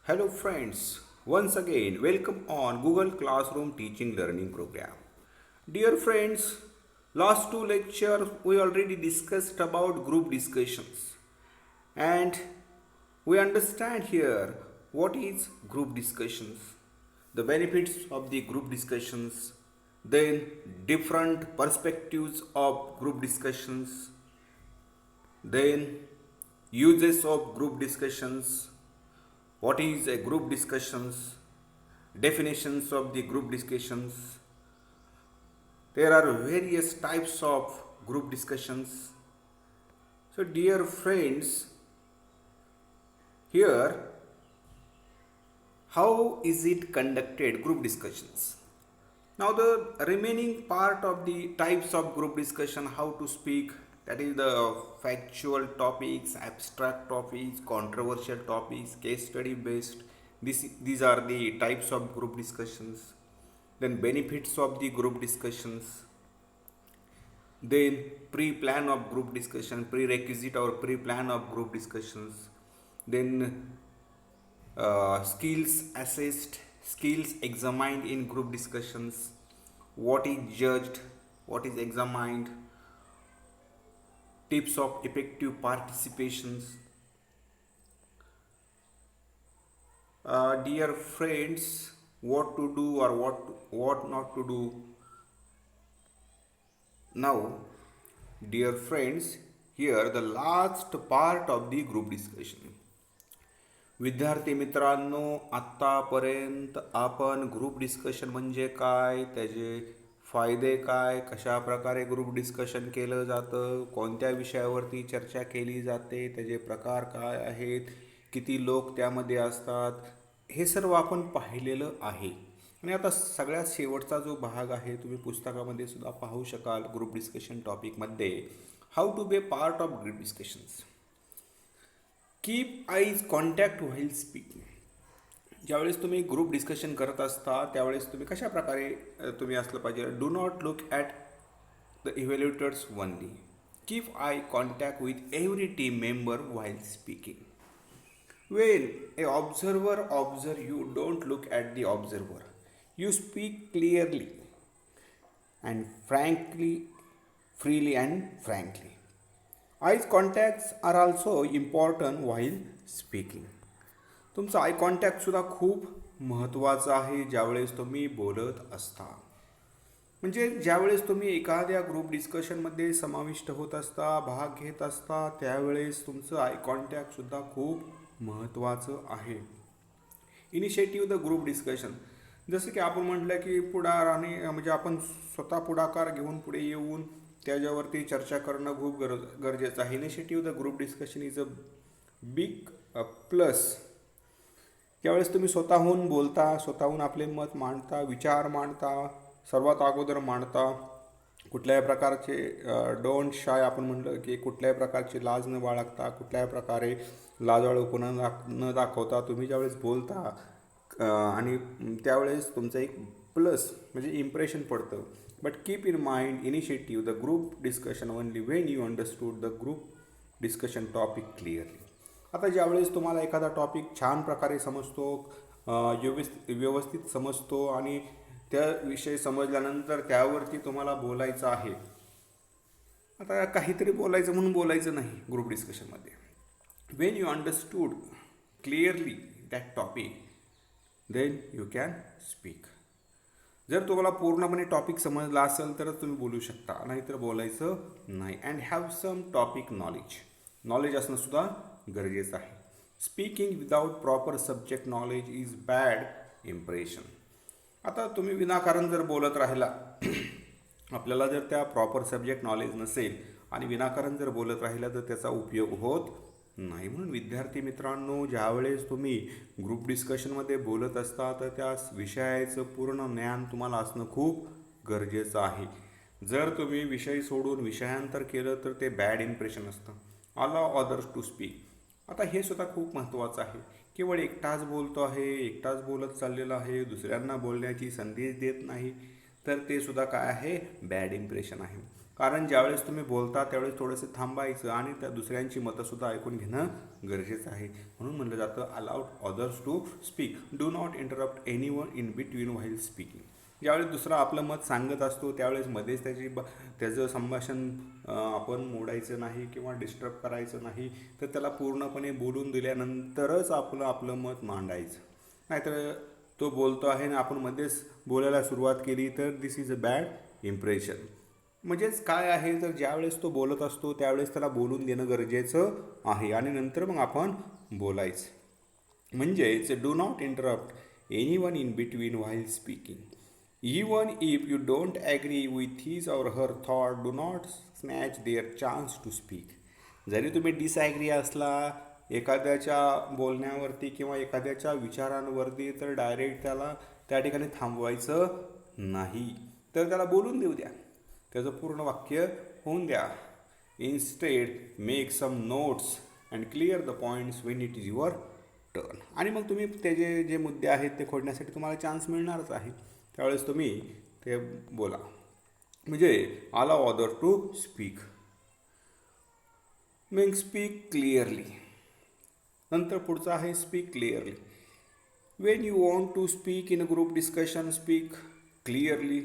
Hello friends, once again welcome on Google Classroom Teaching Learning Program. Dear friends, last two lectures we already discussed about group discussions and we understand here what is group discussions, the benefits of the group discussions, then different perspectives of group discussions, then uses of group discussions, what is a group discussions, definitions of the group discussions. There are various types of group discussions. So dear friends, here how is it conducted group discussions? Now the remaining part of the types of group discussion, how to speak, that is the factual topics, abstract topics, controversial topics, case study based. These are the types of group discussions. Then benefits of the group discussions. Then pre-plan of group discussion, prerequisite or pre-plan of group discussions. Then skills assessed, skills examined in group discussions, what is judged, what is examined, tips of effective participations. Dear friends, what to do or what not to do. Now, dear friends, here the last part of the group discussion. विद्यार्थी मित्रांनो, आत्तापर्यंत आपण group discussion म्हणजे काय, त्याचे फायदे काय, कशा प्रकारे ग्रुप डिस्कशन केलं जातं, कोणत्या विषयावरती चर्चा केली जाते, त्याचे प्रकार काय आहेत, किती लोक त्यामध्ये असतात, हे सर्व आपण पाहिलेलं आहे. आणि आता सगळ्यात शेवटचा जो भाग आहे तुम्ही पुस्तकामध्ये सुद्धा पाहू शकाल ग्रुप डिस्कशन टॉपिकमध्ये, how to be part of group discussions. Keep eyes contact while speaking. ज्यावेळेस तुम्ही ग्रुप डिस्कशन करत असता त्यावेळेस तुम्ही कशा प्रकारे तुम्ही असलं पाहिजे. Do not look at the evaluators only. Keep eye contact with every team member while speaking. When a observer observe you, don't look at the observer. You speak clearly and frankly, freely and frankly. Eyes contacts are also important while speaking. तुमचं eye कॉन्टॅक्टसुद्धा खूप महत्त्वाचं आहे ज्यावेळेस तुम्ही बोलत असता. म्हणजे ज्यावेळेस तुम्ही एखाद्या ग्रुप डिस्कशनमध्ये समाविष्ट होत असता, भाग घेत असता, त्यावेळेस तुमचं आय कॉन्टॅक्टसुद्धा खूप महत्त्वाचं आहे. Initiative the group discussion. जसं की आपण म्हटलं की पुढाराने म्हणजे आपण स्वतः पुढाकार घेऊन पुढे येऊन त्याच्यावरती चर्चा करणं खूप गरजेचं आहे. Initiative the group discussion is a big plus. त्यावेळेस तुम्ही स्वतःहून बोलता, स्वतःहून आपले मत मांडता, विचार मांडता, सर्वात अगोदर मांडता. कुठल्याही प्रकारचे डोंट शाय आपण म्हटलं की कुठल्याही प्रकारची लाज न बाळगता, कुठल्याही प्रकारे लाजाळूपणा न दाखवता तुम्ही ज्यावेळेस बोलता आणि त्यावेळेस तुमचं एक प्लस म्हणजे इम्प्रेशन पडतं. But keep in mind initiative the group discussion only Wien you understood the group discussion topic clearly. आता ज्यावेळेस तुम्हाला एखादा टॉपिक छान प्रकारे समजतो, व्यवस्थित समजतो आणि त्या विषय समजल्यानंतर त्यावरती तुम्हाला बोलायचं आहे. आता काहीतरी बोलायचं म्हणून बोलायचं नाही ग्रुप डिस्कशनमध्ये. When you understood clearly that topic then you can speak. जर तुम्हाला पूर्णपणे टॉपिक समजला असेल तरच तुम्ही बोलू शकता, नाहीतर बोलायचं नाही. And have some topic knowledge. Knowledge असणंसुद्धा गरजेचं आहे. Speaking without proper subject knowledge is bad impression. आता तुम्ही विनाकारण जर बोलत राहिला, आपल्याला जर त्या प्रॉपर सब्जेक्ट नॉलेज नसेल आणि विनाकारण जर बोलत राहिला तर त्याचा उपयोग होत नाही. म्हणून विद्यार्थी मित्रांनो, ज्यावेळेस तुम्ही ग्रुप डिस्कशनमध्ये बोलत असता तर त्या विषयाचं पूर्ण ज्ञान तुम्हाला असणं खूप गरजेचं आहे. जर तुम्ही विषय सोडून विषयांतर केलं तर ते बॅड इम्प्रेशन असतं. Allow others to speak. आता हे सुद्धा खूप महत्त्वाचं आहे. केवळ एकटाच बोलतो आहे, एकटाच बोलत चाललेला आहे, दुसऱ्यांना बोलण्याची संधी देत नाही, तर ते सुद्धा काय आहे, बॅड इम्प्रेशन आहे. कारण ज्यावेळेस तुम्ही बोलता त्यावेळेस थोडंसं थांबायचं आणि त्या दुसऱ्यांची मतंसुद्धा ऐकून घेणं गरजेचं आहे. म्हणून म्हणलं जातं allowed others to speak, do not interrupt anyone in between while speaking. ज्यावेळेस दुसरा आपलं मत सांगत असतो त्यावेळेस मध्येच त्याचं संभाषण आपण मोडायचं नाही किंवा डिस्टर्ब करायचं नाही, तर त्याला पूर्णपणे बोलून दिल्यानंतरच आपलं मत मांडायचं. नाहीतर तो बोलतो आहे ना आपण मध्येच बोलायला सुरुवात केली तर दिस इज अ बॅड इम्प्रेशन. म्हणजेच काय आहे, तर ज्यावेळेस तो बोलत असतो त्यावेळेस त्याला बोलून देणं गरजेचं आहे आणि नंतर मग आपण बोलायचं. म्हणजेच do not interrupt anyone in between while speaking. Even if you don't agree with his or her thought, do not snatch their chance to speak. जरी तुम्ही डिसॲग्री असला एखाद्याच्या बोलण्यावरती किंवा एखाद्याच्या विचारांवरती, तर डायरेक्ट त्याला त्या ठिकाणी थांबवायचं नाही, तर त्याला बोलून देऊ द्या, त्याचं पूर्ण वाक्य होऊन द्या. Instead make some notes and clear the points when it is your turn. आणि मग तुम्ही त्याचे जे मुद्दे आहेत ते खोडण्यासाठी तुम्हाला चान्स मिळणारच आहे, त्यावेळेस तुम्ही ते बोला. म्हणजे अलाव अदर टू स्पीक. मग स्पीक क्लिअरली. नंतर पुढचं आहे speak clearly. When you want to speak in a group discussion, speak clearly,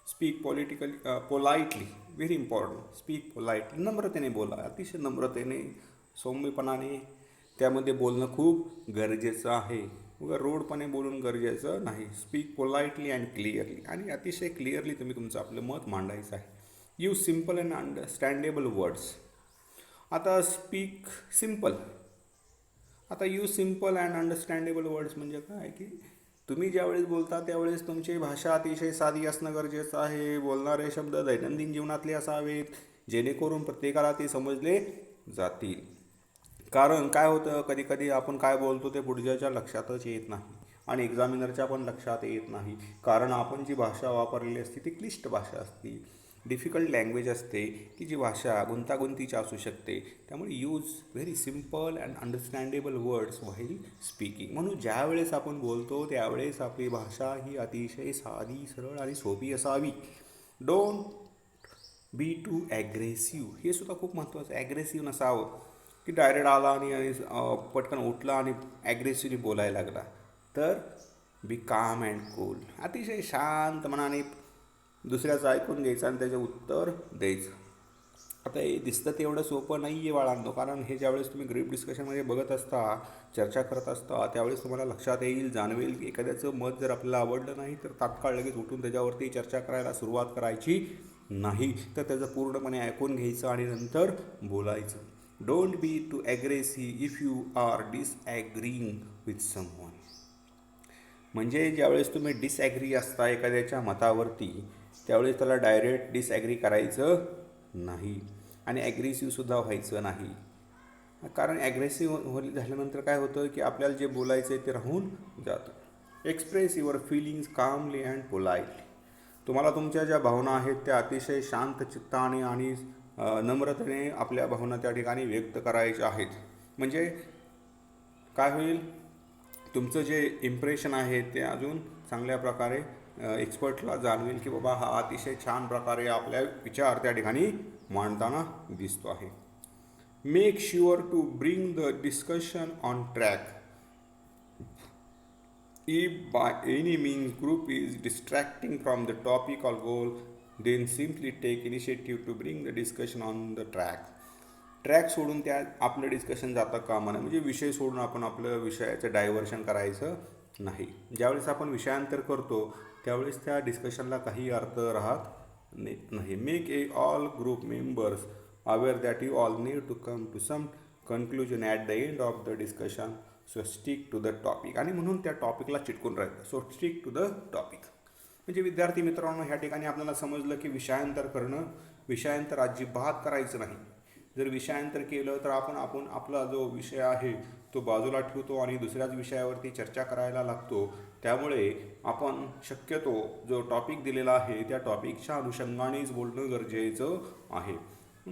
speak politely. Very important, speak politely. नम्रतेने बोला, अतिशय नम्रतेने, सौम्यपणाने त्यामध्ये बोलणं खूप गरजेचं आहे. उगा रोडपणे बोलून गरजेचं नाही. Speak politely and clearly. आणि अतिशय क्लिअरली तुम्ही तुमचं आपलं मत मांडायचं आहे. Use simple and understandable words. आता स्पीक सिम्पल. आता use simple and understandable words म्हणजे काय की तुम्ही ज्यावेळेस बोलता त्यावेळेस तुमची भाषा अतिशय साधी असणं गरजेचं आहे. बोलणारे शब्द दैनंदिन जीवनातले असावेत जेणेकरून प्रत्येकाला ते समजले जातील. कारण काय होतं, कधी कधी आपण काय बोलतो ते पुढच्याच्या लक्षातच येत नाही आणि एक्झामिनरच्या पण लक्षात येत नाही. कारण आपण जी भाषा वापरलेली असते ती क्लिष्ट भाषा असते, डिफिकल्ट लँग्वेज असते, की जी भाषा गुंतागुंतीची असू शकते. त्यामुळे use very simple and understandable words while speaking. म्हणून ज्यावेळेस आपण बोलतो त्यावेळेस आपली भाषा ही अतिशय साधी, सरळ आणि सोपी असावी. Don't be too aggressive. हे सुद्धा खूप महत्त्वाचं आहे. ॲग्रेसिव्ह नसावं की डायरेक्ट आला आणि पटकन उठला आणि ॲग्रेसिव्हली बोलायला लागला. तर बी काम अँड कूल. अतिशय शांत मनाने दुसऱ्याचं ऐकून घ्यायचं आणि त्याचं उत्तर द्यायचं. आता हे दिसतं तेवढं सोपं नाही आहे बाळांनो, कारण हे ज्यावेळेस तुम्ही ग्रुप डिस्कशनमध्ये बघत असता, चर्चा करत असता, त्यावेळेस तुम्हाला लक्षात येईल, जाणवेल की एखाद्याचं मत जर आपल्याला आवडलं नाही तर तात्काळ लगेच उठून त्याच्यावरती चर्चा करायला सुरुवात करायची नाही, तर त्याचं पूर्णपणे ऐकून घ्यायचं आणि नंतर बोलायचं. Don't be too aggressive if you are disagreeing with someone. म्हणजे ज्यावेळेस तुम्ही डिसॲग्री असता एखाद्याच्या मतावरती त्यावेळेस त्याला डायरेक्ट डिसॲग्री करायचं नाही आणि ॲग्रेसिव्हसुद्धा व्हायचं नाही. कारण ॲग्रेसिव्ह झाल्यानंतर काय होतं की आपल्याला जे बोलायचं आहे ते राहून जातं. Express your feelings calmly and politely. तुम्हाला तुमच्या ज्या भावना आहेत त्या अतिशय शांत चित्ताने आणि नम्रतेने आपल्या भावना त्या ठिकाणी व्यक्त करायच्या आहेत. म्हणजे काय होईल, तुमचं जे इम्प्रेशन आहे ते अजून चांगल्या प्रकारे एक्सपर्टला जाणवेल की बाबा हा अतिशय छान प्रकारे आपल्या विचार त्या ठिकाणी मांडताना दिसतो आहे. Make sure to bring the discussion on track. If by any means group is distracting from the topic or goal, then simply take initiative to bring the discussion on the track. Track सोडून त्या आपलं discussion जाता कामा नये. म्हणजे विषय सोडून आपण आपलं विषयाचं डायव्हर्शन करायचं नाही. ज्यावेळेस आपण विषयांतर करतो त्यावेळेस त्या डिस्कशनला काही अर्थ राहत नाही. Make all group members aware that you all need to come to some conclusion at the end of the discussion. So stick to the topic. आणि म्हणून त्या टॉपिकला चिटकून राहायचं. So stick to the topic. म्हणजे विद्यार्थी मित्रांनो, ह्या ठिकाणी आपल्याला समजलं की विषयांतर करणं, विषयांतर अजिबात करायचं नाही. जर विषयांतर केलं तर आपण आपला जो विषय आहे तो बाजूला ठेवतो आणि दुसऱ्याच विषयावरती चर्चा करायला लागतो. त्यामुळे आपण शक्यतो जो टॉपिक दिलेला आहे त्या टॉपिकच्या अनुषंगानेच बोलणं गरजेचं आहे.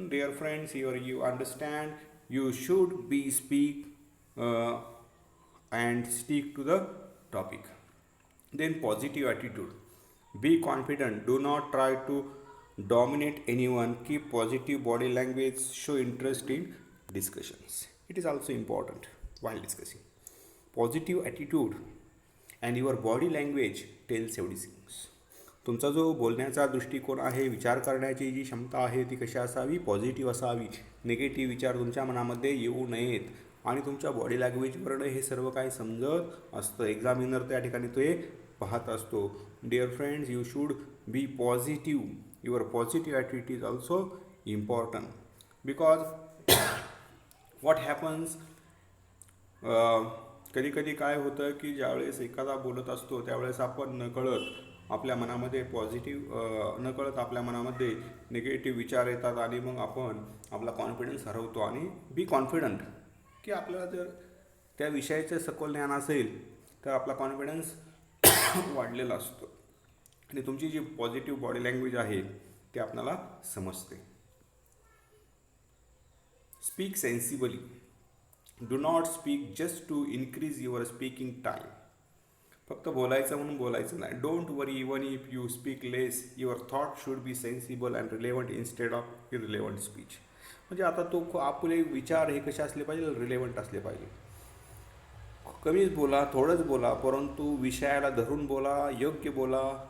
Dear friends, you understand you should be speak and stick to the topic. Then positive attitude. Be confident. Do not try to dominate anyone, keep positive body language, show interest in discussions. It is also important while discussing. Positive attitude and your body language tells everything. तुमचा जो बोलण्याचा दृष्टिकोन आहे, विचार करण्याची जी क्षमता आहे ती कशी असावी, पॉझिटिव्ह असावी. निगेटिव्ह विचार तुमच्या मनामध्ये येऊ नयेत आणि तुमच्या बॉडी लँग्वेजवरनं हे सर्व काही समजत असतं. एक्झामिनर त्या ठिकाणी ते पाहत असतो. Dear friends, you should be positive. Your positive attitude is also important because what happens, कधी कधी काय होतं की ज्यावेळेस एखादा बोलत असतो त्यावेळेस आपण नकळत आपल्या मनामध्ये पॉझिटिव्ह, नकळत आपल्या मनामध्ये निगेटिव्ह विचार येतात आणि मग आपण आपला कॉन्फिडन्स हरवतो. आणि बी कॉन्फिडंट की आपल्याला जर त्या विषयाचं सखोल ज्ञान असेल तर आपला कॉन्फिडन्स वाढलेला असतो आणि तुमची जी पॉझिटिव्ह बॉडी लँग्वेज आहे ते आपल्याला समजते. Speak sensibly. Do not speak just to increase your speaking time. फक्त बोलायचं म्हणून बोलायचं नाही. Don't worry even if you speak less, your thought should be sensible and relevant instead of irrelevant speech. म्हणजे आता तो आपले विचार हे कसे असले पाहिजे, रिलेवंट असले पाहिजे. कमीच बोला, थोडंच बोला, परंतु विषयाला धरून बोला, योग्य बोला.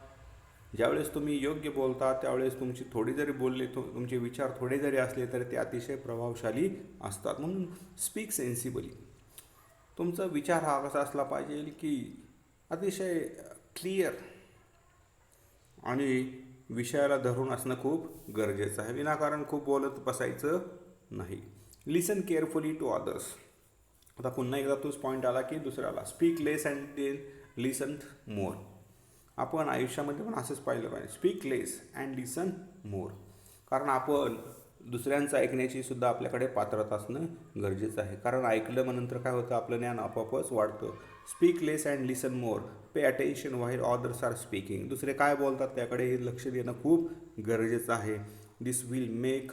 ज्यावेळेस तुम्ही योग्य बोलता त्यावेळेस तुमची थोडी जरी बोलले, तुमचे विचार थोडे जरी असले तरी ते अतिशय प्रभावशाली असतात. म्हणून स्पीक सेन्सिबली. तुमचा विचार हा कसा असला पाहिजे की अतिशय क्लिअर आणि विषयाला धरून असणं खूप गरजेचं आहे. विनाकारण खूप बोलत बसायचं नाही. Listen carefully to others. आता पुन्हा एकदा तोच पॉईंट आला की दुसऱ्याला speak less and then listen more. आपण आयुष्यामध्ये पण असंच पाहिलं पाहिजे, स्पीक लेस अँड लिसन मोर. कारण आपण दुसऱ्यांचं ऐकण्याची सुद्धा आपल्याकडे पात्रता असणं गरजेचं आहे. कारण ऐकलं मग नंतर काय होतं, आपलं ज्ञान आपोआपच वाढतं. Speak less and listen more. Pay attention while others are speaking. दुसरे काय बोलतात त्याकडे लक्ष देणं खूप गरजेचं आहे. This will make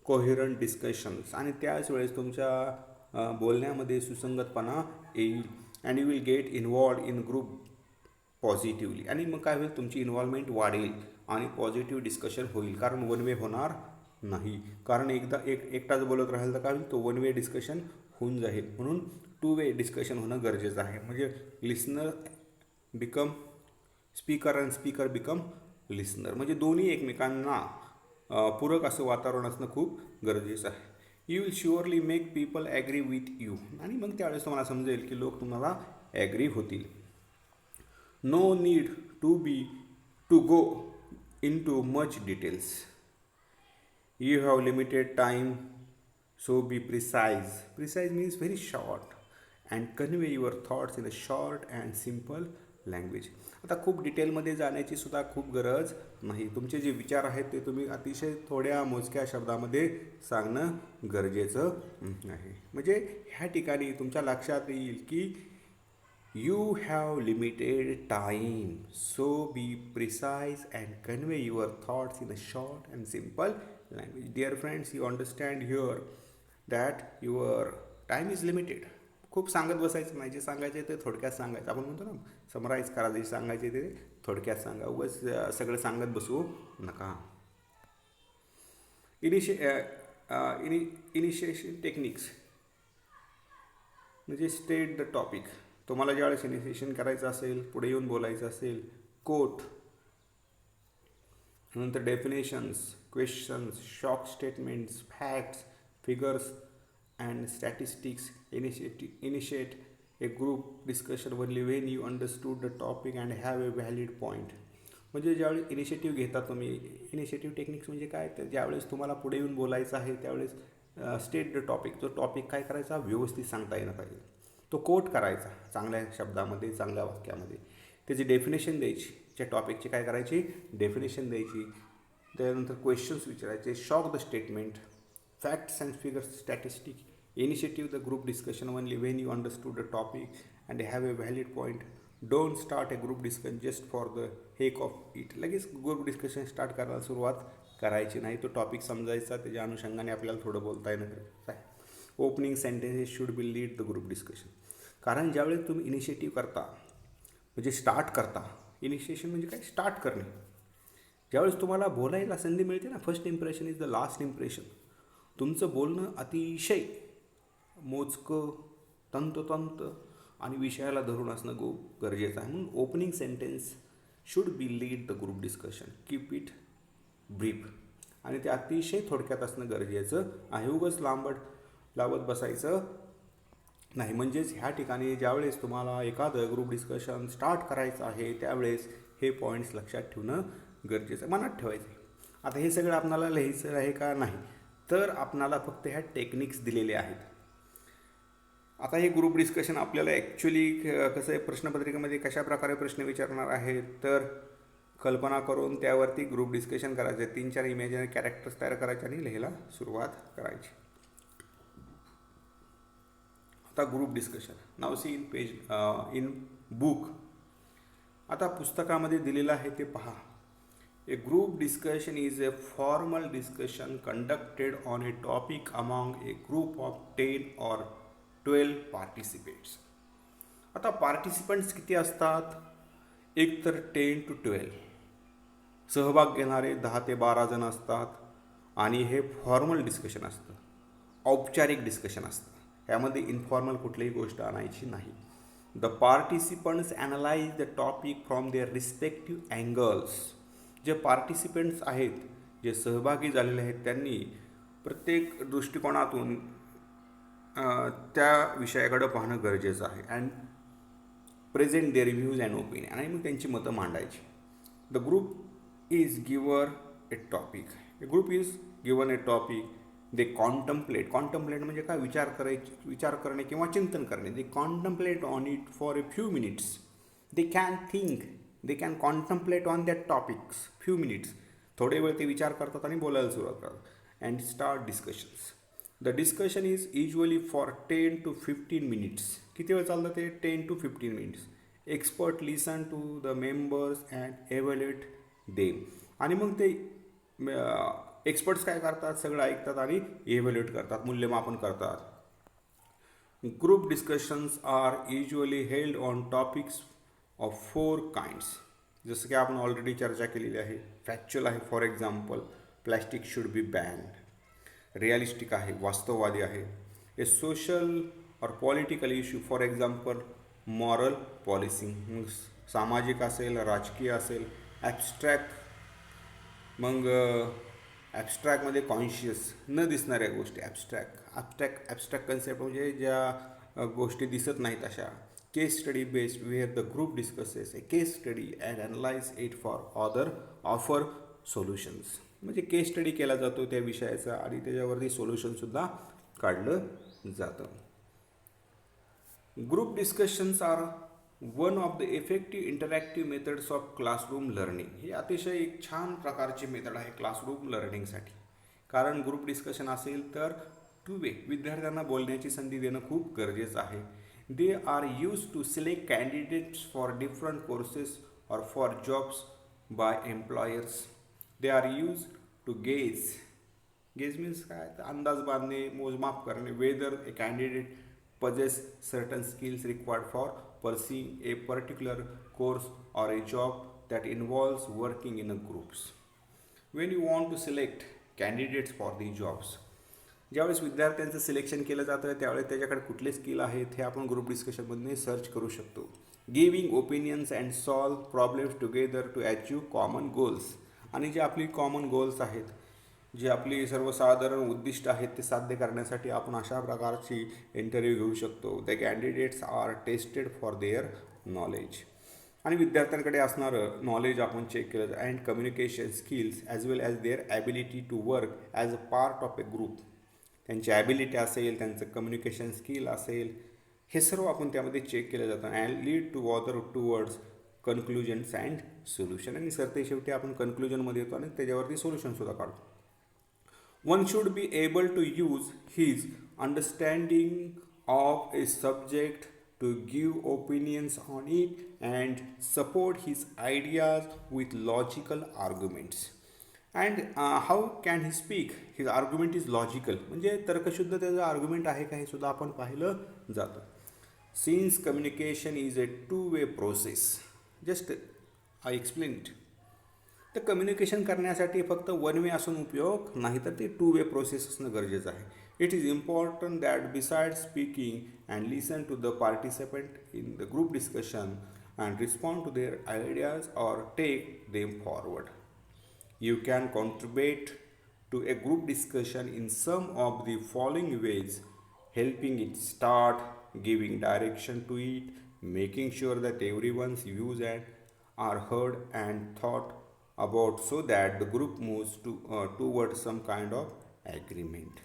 coherent discussions. आणि त्याच वेळेस तुमच्या बोलण्यामध्ये सुसंगतपणा येईल. And you will get involved in group positively. आणि मग काय होईल, तुमची इन्व्हॉल्वमेंट वाढेल आणि पॉझिटिव्ह डिस्कशन होईल. कारण वन वे होणार नाही. कारण एकदा एकटाच बोलत राहील तर काय होईल, तो वन वे डिस्कशन होऊन जाईल. म्हणून टू वे डिस्कशन होणं गरजेचं आहे. म्हणजे listener become speaker and speaker become listener. म्हणजे दोन्ही एकमेकांना पूरक असं वातावरण असणं खूप गरजेचं आहे. You will surely make people agree with you. आणि मग त्यावेळेस तुम्हाला समजेल की लोक तुम्हाला ॲग्री होतील. No need to go into much details. You have limited time, so be precise. Precise means very short and convey your thoughts in a short and simple language. आता खूप डिटेलमध्ये जाण्याची सुद्धा खूप गरज नाही. तुमचे जे विचार आहेत ते तुम्ही अतिशय थोड्या मोजक्या शब्दामध्ये सांगणं गरजेचं आहे. म्हणजे ह्या ठिकाणी तुमच्या लक्षात येईल की you have limited time, so be precise and convey your thoughts in a short and simple language. Dear friends, you understand here that your time is limited. खूप सांगत बसायचं नाही. जे सांगायचे ते थोडक्यात सांगायचं. आपण म्हणतो ना, समराईज करा. जे सांगायचे ते थोडक्यात सांगा. उगाच सगळं सांगत बसू नका. इनिशिएशन टेक्निक्स म्हणजे स्टेट द टॉपिक. तुम्हाला ज्यावेळेस इनिशिएशन करायचं असेल, पुढे येऊन बोलायचं असेल, कोट, नंतर definitions, questions, shock statements, facts, figures and statistics. Initiate A group discussion only when you understood the topic and have a valid point. म्हणजे ज्यावेळेस इनिशिएटिव्ह घेता तुम्ही, इनिशिएटिव्ह टेक्निक्स म्हणजे काय, तर ज्यावेळेस तुम्हाला पुढे येऊन बोलायचं आहे त्यावेळेस स्टेट द टॉपिक. तो टॉपिक काय करायचा, व्यवस्थित सांगता येणं पाहिजे. तो कोट करायचा चांगल्या शब्दामध्ये, चांगल्या वाक्यामध्ये. त्याची डेफिनेशन द्यायची. त्या टॉपिकची काय करायची, डेफिनेशन द्यायची. त्यानंतर क्वेश्चन्स विचारायचे. Shock the statement, facts and figures, statistic. Initiative the group discussion only when you understood the topic and have a valid point. Don't start A group discussion just for the heck of it. लगेच group discussion start करायला सुरुवात करायची नाही. तो topic समजायचा, त्याच्या अनुषंगाने आपल्याला थोडं बोलता येणं गरजेचं आहे. Opening sentences should be lead the group discussion. कारण ज्यावेळेस तुम्ही इनिशिएटिव्ह करता म्हणजे स्टार्ट करता, इनिशिएशन म्हणजे काय, स्टार्ट करणे. ज्यावेळेस तुम्हाला बोलायला संधी मिळते ना, first impression is the last impression. तुमचं बोलणं अतिशय मोजकं, तंतोतंत आणि विषयाला धरून असणं गरजेचं आहे. म्हणून opening sentence should be lead the group discussion. Keep it brief. आणि ते अतिशय थोडक्यात असणं गरजेचं आहे. उगाच लावत बसायचं नाही. म्हणजेच ह्या ठिकाणी ज्यावेळेस तुम्हाला एखादं ग्रुप डिस्कशन स्टार्ट करायचं आहे त्यावेळेस हे पॉईंट्स लक्षात ठेवणं गरजेचं आहे, मनात ठेवायचं आहे. आता हे सगळं आपणाला लिहायचं आहे का नाही, तर आपणाला फक्त ह्या टेक्निक्स दिलेल्या आहेत. आता हे ग्रुप डिस्कशन आपल्याला ॲक्च्युली कसं आहे, प्रश्नपत्रिकेमध्ये कशा प्रकारे प्रश्न विचारणार आहेत, तर कल्पना करून त्यावरती ग्रुप डिस्कशन करायचे. 3-4 इमॅजिनरी कॅरेक्टर्स तयार करायचे आणि लिहायला सुरुवात करायची. आता ग्रुप डिस्कशन नाव सी इन बुक. आता पुस्तकामध्ये दिलेलं आहे ते पहा. A group discussion is a formal discussion conducted on a topic among a group of 10 or 12 participants. आता पार्टिसिपंट्स किती असतात? एक तर 10 to 12. सहभाग घेणारे 10 ते 12 जण असतात. आणि हे फॉर्मल डिस्कशन असतं, औपचारिक डिस्कशन असतं. यामध्ये इन्फॉर्मल कुठलीही गोष्ट आणायची नाही. The participants analyse the topic from their respective angles. जे पार्टिसिपंट्स आहेत, जे सहभागी झालेले आहेत, त्यांनी प्रत्येक दृष्टिकोनातून त्या विषयाकडं पाहणं गरजेचं आहे. And present their views and opinion. आणि मग त्यांची मतं मांडायची. The group is given a topic. A group is given a topic. They contemplate. Contemplate म्हणजे काय? विचार करणे किंवा चिंतन करणे. They contemplate on it for a few minutes. They can think. They can contemplate on that topics few minutes. थोडे वेळ ते विचार करतात आणि बोलायला सुरुवात करतात. And start discussions. The discussion is usually for 10 to 15 minutes. किती वेळ चालतं ते? 10 to 15 minutes. Expert listen to the members and evaluate them. आणि मग ते एक्सपर्ट्स काय करतात? सगळं ऐकतात आणि एव्हॅल्युएट करतात, मूल्यमापन करतात. Group discussions are usually held on topics of 4 kinds. जसं की आपण ऑलरेडी चर्चा केलेली आहे. फॅक्च्युअल आहे, for example plastic should be banned. Realistic आहे, वास्तववादी आहे. A social or political issue, for example moral policing. सामाजिक असेल, राजकीय असेल. ॲबस्ट्रॅक्ट, मग ॲबस्ट्रॅक्टमध्ये कॉन्शियस, न दिसणाऱ्या गोष्टी. ॲबस्ट्रॅक्ट कन्सेप्ट म्हणजे ज्या गोष्टी दिसत नाहीत अशा. Case study based, where the group discusses a case study and analyse it for offer solutions. म्हणजे केस स्टडी केला जातो त्या विषयाचा आणि त्याच्यावरती सोल्युशनसुद्धा काढलं जातं. Group discussions are one of the effective interactive methods of classroom learning. ही अतिशय एक छान प्रकारची मेथड आहे क्लासरूम लर्निंगसाठी. कारण ग्रुप डिस्कशन असेल तर 2 way विद्यार्थ्यांना बोलण्याची संधी देणं खूप गरजेचं आहे. They are use to select candidates for different courses or for jobs by employers. They are use to gauge means काय? तर अंदाज बांधणे, मोजमाप करणे. Whether a candidate possess certain skills required for pursuing a particular course or a job that involves working in a groups. When you want to select candidates for the jobs, ज्यावेळेस विद्यार्थ्यांचं selection केलं जातं त्यावेळेस त्याच्याकडे कुठले skill आहेत हे आपण ग्रुप डिस्कशनमध्ये सर्च करू शकतो. Giving opinions and solve problems together to achieve common goals. आणि जे आपली कॉमन गोल्स आहेत, जे आपली सर्वसाधारण उद्दिष्ट आहेत ते साध्य करण्यासाठी आपण अशा प्रकारची इंटरव्ह्यू घेऊ शकतो. The candidates are tested for their knowledge. आणि विद्यार्थ्यांकडे असणारं नॉलेज आपण चेक केलं जातं. And communication skills as well as their ability to work as a part of a group. त्यांची ॲबिलिटी असेल, त्यांचं कम्युनिकेशन स्किल असेल, हे सर्व आपण त्यामध्ये चेक केलं जातं. And lead to other towards conclusions and solution. आणि सरते शेवटी आपण कन्क्लुजनमध्ये येतो आणि त्याच्यावरती सोल्युशनसुद्धा काढतो. One should be able to use his understanding of a subject to give opinions on it and support his ideas with logical arguments. And how can he speak? His argument is logical. म्हणजे तर्कशुद्ध त्याचं argument आहे का हे सुद्धा आपण पाहिलं जातं. Since communication is a two-way process, just I explain it. तर कम्युनिकेशन करण्यासाठी फक्त वन वे असून उपयोग नाही, तर ते टू वे प्रोसेस असणं गरजेचं आहे. It is important that beside speaking and listen to the participant in the group discussion and respond to their ideas or take them forward. You can contribute to a group discussion in some of the following ways: helping it start, giving direction to it, making sure that everyone's views are heard and thought about so that the group moves towards some kind of agreement.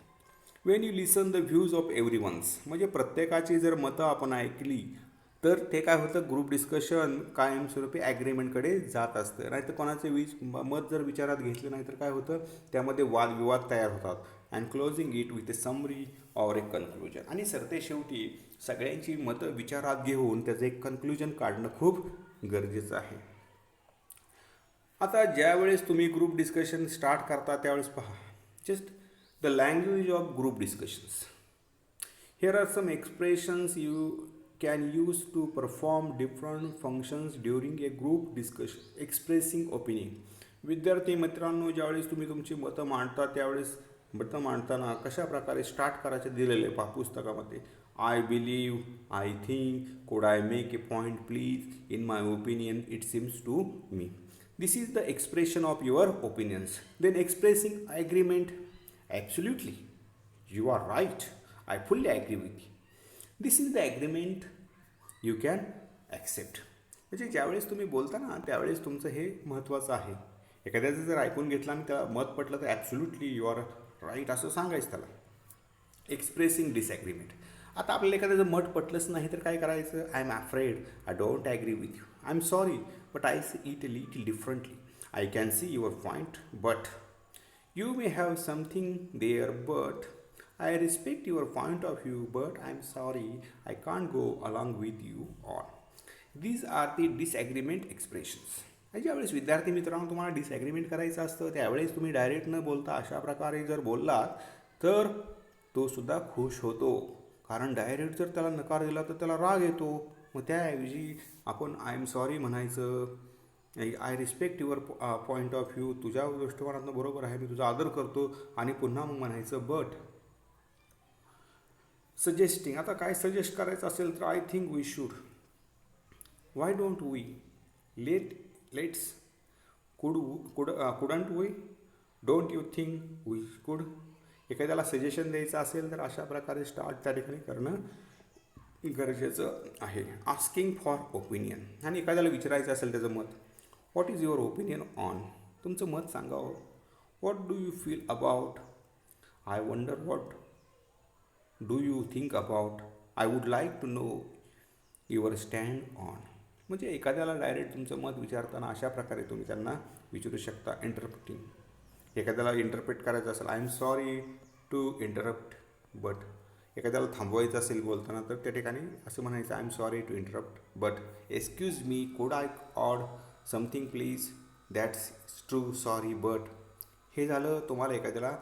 When you listen the views of everyone's, म्हणजे प्रत्येकाची जर मतं आपण ऐकली तर ते काय होतं, ग्रुप डिस्कशन कायमस्वरूपी ॲग्रीमेंटकडे जात असतं. नाही तर कोणाचे मत जर विचारात घेतलं नाही तर काय होतं, त्यामध्ये वादविवाद तयार होतात. And closing it with A summary or A conclusion. आणि सरते शेवटी सगळ्यांची मतं विचारात घेऊन त्याचं एक कन्क्लुजन काढणं खूप गरजेचं आहे. आता ज्यावेळेस तुम्ही ग्रुप डिस्कशन स्टार्ट करता त्यावेळेस पहा, just the language of group discussions. Here are some expressions you can use to perform different functions during a group discussion. Expressing opinion. विद्यार्थी मित्रांनो, ज्यावेळेस तुम्ही तुमची मतं मांडता त्यावेळेस मतं मांडताना कशा प्रकारे स्टार्ट करायचे दिलेले पहा पुस्तकामध्ये. I believe, I think, could I make a point please, in my opinion, it seems to me. This is the expression of your opinions. Then expressing agreement. Absolutely, you are right, I fully agree with you. This is the agreement you can accept. म्हणजे ज्यावेळेस तुम्ही बोलता ना त्यावेळेस तुमचं हे महत्त्वाचं आहे. एखाद्याचं जर ऐकून घेतलं आणि त्याला मत पटलं तर ॲब्सोल्युटली यू आर राईट असं सांगायचं त्याला. Expressing disagreement. आता आपल्याला एखाद्याचं मत पटलंच नाही तर काय करायचं, I am afraid, I don't agree with you, I am sorry but I see it a little differently, I can see your point but you may have something there, but I respect your point of view, but I'm sorry I can't go along with you all. These are the disagreement expressions. ज्यावेळेस विद्यार्थी मित्रांनो तुम्हाला डिसॲग्रीमेंट करायचं असतं त्यावेळेस तुम्ही direct न बोलता अशा प्रकारे जर बोललात तर तो सुद्धा खुश होतो. कारण डायरेक्ट जर त्याला नकार दिला तर त्याला राग येतो. मग त्याऐवजी आपण आय एम सॉरी म्हणायचं, I respect your point of view, तुझ्या दृष्टिकोनातनं बरोबर आहे, मी तुझा आदर करतो, आणि पुन्हा मग म्हणायचं बट. सजेस्टिंग. आता काय सजेस्ट करायचं असेल तर I think we should, why don't we, let's, couldn't we, don't you think we could. एखाद्याला सजेशन द्यायचं असेल तर अशा प्रकारे स्टार्ट त्या ठिकाणी करणं गरजेचं आहे. Asking for opinion. आणि एखाद्याला विचारायचं असेल त्याचं मत, what is your opinion on, तुमचं मत सांगावं. What do you feel about, I wonder what do you think about, I would like to know your stand on. म्हणजे एखाद्याला डायरेक्ट तुमचं मत विचारताना अशा प्रकारे तुम्ही त्यांना विचारू शकता. इंटरप्टिंग. एखाद्याला इंटरप्रेट करायचं असेल, I am sorry to interrupt, but एखाद्याला थांबवायचं असेल बोलताना तर त्या ठिकाणी असं म्हणायचं, I am sorry to interrupt but excuse me, could I add something please, that's true, sorry but. हे झालं तुम्हाला एखाद्याला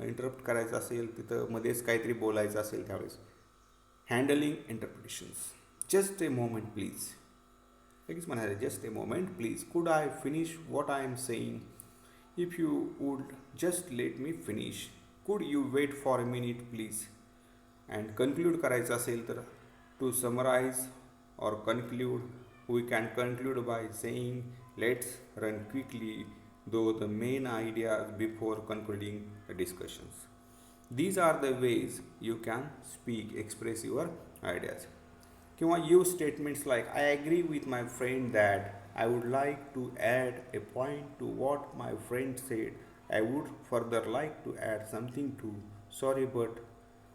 इंटरप्ट करायचं असेल, तिथं मध्येच काहीतरी बोलायचं असेल त्यावेळेस. Handling interpretations. Just a moment please. लगेच म्हणायचं, just a moment please, could I finish what I am saying, if you would just let me finish, could you wait for a minute please. And conclude करायचं असेल तर to summarise or conclude, we can conclude by saying let's run quickly though the main ideas before concluding the discussions. These are the ways you can speak, express your ideas. किंवा use statements like, I agree with my friend that I would like to add a point to what my friend said. I would further like to add something too. Sorry but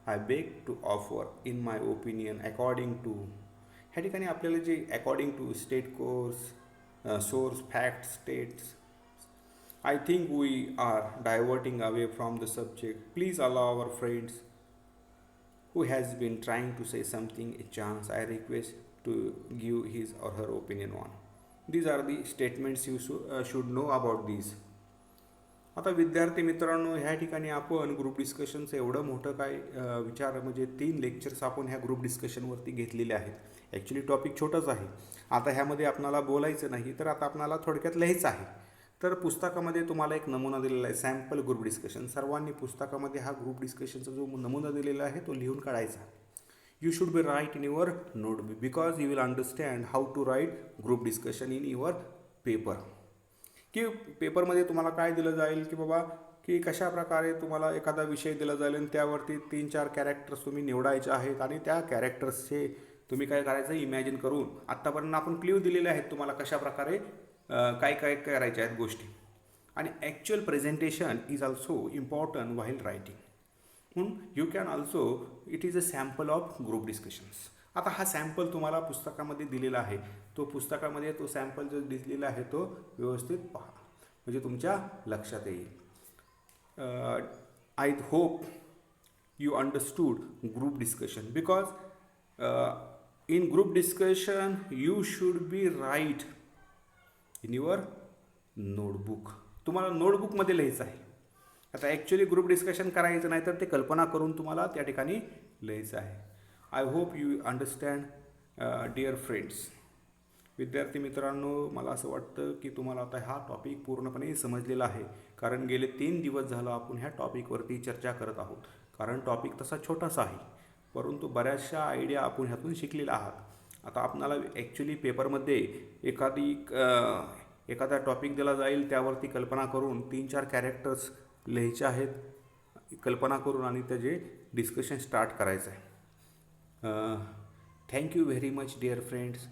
I beg to offer in my opinion according to. ह्या ठिकाणी आपल्याला जे according to state course, source, facts, states, I think we are diverting away from the subject. Please allow our friends who has been trying to say something a chance. I request to give his or her opinion on. These are the statements you should know about these. आता विद्यार्थी मित्रांनो, ह्या ठिकाणी आपण group डिस्कशनचं एवढं मोठं काय विचार म्हणजे 3 लेक्चर्स आपण ह्या ग्रुप डिस्कशनवरती घेतलेले आहेत. ॲक्च्युली टॉपिक छोटंच आहे. आता ह्यामध्ये आपणाला बोलायचं नाही तर आता आपणाला थोडक्यात लिहायचं आहे. तर पुस्तकामध्ये तुम्हाला एक नमुना दिलेला आहे, सॅम्पल ग्रुप डिस्कशन. सर्वांनी पुस्तकामध्ये हा ग्रुप डिस्कशनचा जो नमुना दिलेला आहे तो लिहून काढायचा. You should be write in your notebook because you will understand how to write group discussion in your paper. की पेपरमध्ये तुम्हाला काय दिलं जाईल की बाबा की कशा प्रकारे तुम्हाला एखादा विषय दिला जाईल आणि त्यावरती 3-4 कॅरेक्टर्स तुम्ही निवडायचे आहेत आणि त्या कॅरेक्टर्सचे तुम्ही काय करायचं इमॅजिन करून, आत्तापर्यंत आपण क्ल्यू दिलेले आहेत तुम्हाला कशा प्रकारे काय काय करायच्या आहेत गोष्टी. आणि actual presentation is also important while writing. म्हणून you can also it is a sample of group discussions. आता हा सॅम्पल तुम्हाला पुस्तकामध्ये दिलेला आहे, तो पुस्तकामध्ये तो सॅम्पल जो दिलेला आहे तो व्यवस्थित पहा म्हणजे तुमच्या लक्षात येईल. I hope you understood group discussion because in group discussion you should be write in your notebook. तुम्हाला नोटबुकमध्ये लिहायचं आहे. आता ॲक्च्युली ग्रुप डिस्कशन करायचं नाही तर ते कल्पना करून तुम्हाला त्या ठिकाणी लिहायचं आहे. I hope you understand dear friends. विद्यार्थी मित्रांनो, मला असं वाटतं की तुम्हाला आता हा टॉपिक पूर्णपणे समजलेला आहे, कारण गेले 3 दिवस झालं आपण ह्या टॉपिकवरती चर्चा करत आहोत. कारण टॉपिक तसा छोटासा आहे, परंतु बऱ्याचशा आयडिया आपण ह्यातून शिकलेला आहात. आता आपणाला ॲक्च्युली पेपरमध्ये एखादा टॉपिक दिला जाईल, त्यावरती कल्पना करून 3-4 कॅरेक्टर्स लिहायचे आहेत कल्पना करून आणि त्याचे डिस्कशन स्टार्ट करायचं आहे. Thank you very much dear friends.